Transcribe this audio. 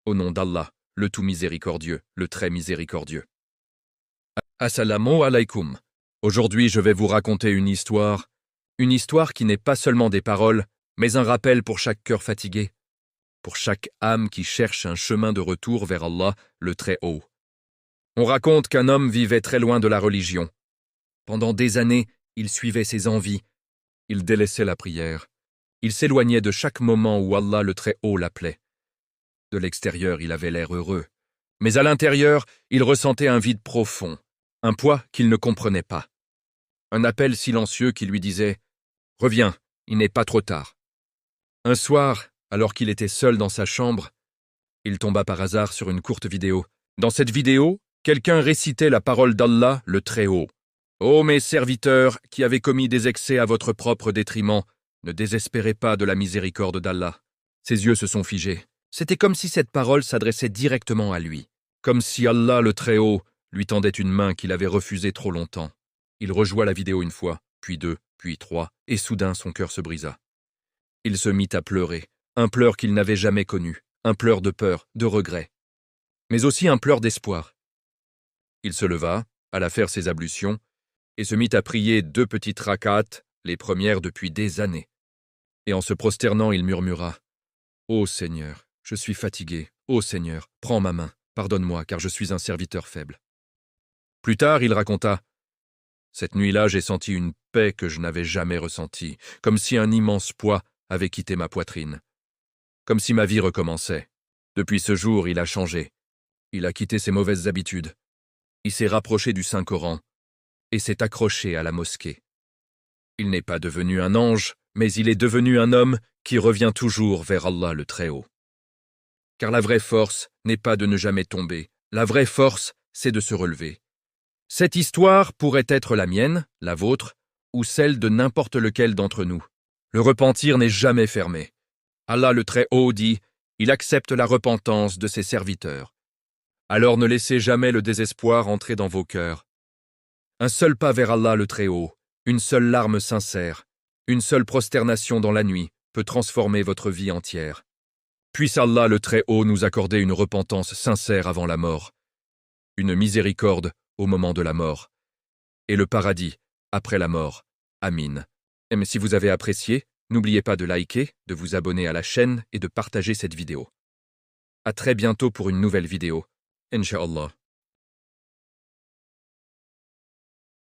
Au nom d'Allah, le tout miséricordieux, le très miséricordieux. Assalamu alaikum. Aujourd'hui, je vais vous raconter une histoire qui n'est pas seulement des paroles, mais un rappel pour chaque cœur fatigué, pour chaque âme qui cherche un chemin de retour vers Allah, le Très-Haut. On raconte qu'un homme vivait très loin de la religion. Pendant des années, il suivait ses envies, il délaissait la prière, il s'éloignait de chaque moment où Allah le Très-Haut l'appelait. De l'extérieur, il avait l'air heureux, mais à l'intérieur, il ressentait un vide profond, un poids qu'il ne comprenait pas. Un appel silencieux qui lui disait « Reviens, il n'est pas trop tard ». Un soir, alors qu'il était seul dans sa chambre, il tomba par hasard sur une courte vidéo. Dans cette vidéo, quelqu'un récitait la parole d'Allah, le Très-Haut. « Ô mes serviteurs qui avez commis des excès à votre propre détriment, ne désespérez pas de la miséricorde d'Allah. » Ses yeux se sont figés. C'était comme si cette parole s'adressait directement à lui, comme si Allah, le Très-Haut, lui tendait une main qu'il avait refusée trop longtemps. Il rejoua la vidéo une fois, puis deux, puis trois, et soudain son cœur se brisa. Il se mit à pleurer, un pleur qu'il n'avait jamais connu, un pleur de peur, de regret, mais aussi un pleur d'espoir. Il se leva, alla faire ses ablutions, et se mit à prier 2 petites rak'at, les premières depuis des années. Et en se prosternant, il murmura « Ô Seigneur, je suis fatigué, ô Seigneur, prends ma main, pardonne-moi, car je suis un serviteur faible. » Plus tard, il raconta « Cette nuit-là, j'ai senti une paix que je n'avais jamais ressentie, comme si un immense poids avait quitté ma poitrine, comme si ma vie recommençait. Depuis ce jour, il a changé. Il a quitté ses mauvaises habitudes. Il s'est rapproché du Saint-Coran et s'est accroché à la mosquée. Il n'est pas devenu un ange, mais il est devenu un homme qui revient toujours vers Allah le Très-Haut. Car la vraie force n'est pas de ne jamais tomber, la vraie force, c'est de se relever. Cette histoire pourrait être la mienne, la vôtre, ou celle de n'importe lequel d'entre nous. Le repentir n'est jamais fermé. Allah le Très-Haut dit « Il accepte la repentance de ses serviteurs ». Alors ne laissez jamais le désespoir entrer dans vos cœurs. Un seul pas vers Allah le Très-Haut, une seule larme sincère, une seule prosternation dans la nuit peut transformer votre vie entière. Puisse Allah le Très-Haut nous accorder une repentance sincère avant la mort, une miséricorde au moment de la mort, et le paradis après la mort. Amin. Et si vous avez apprécié, n'oubliez pas de liker, de vous abonner à la chaîne et de partager cette vidéo. À très bientôt pour une nouvelle vidéo. Inch'Allah.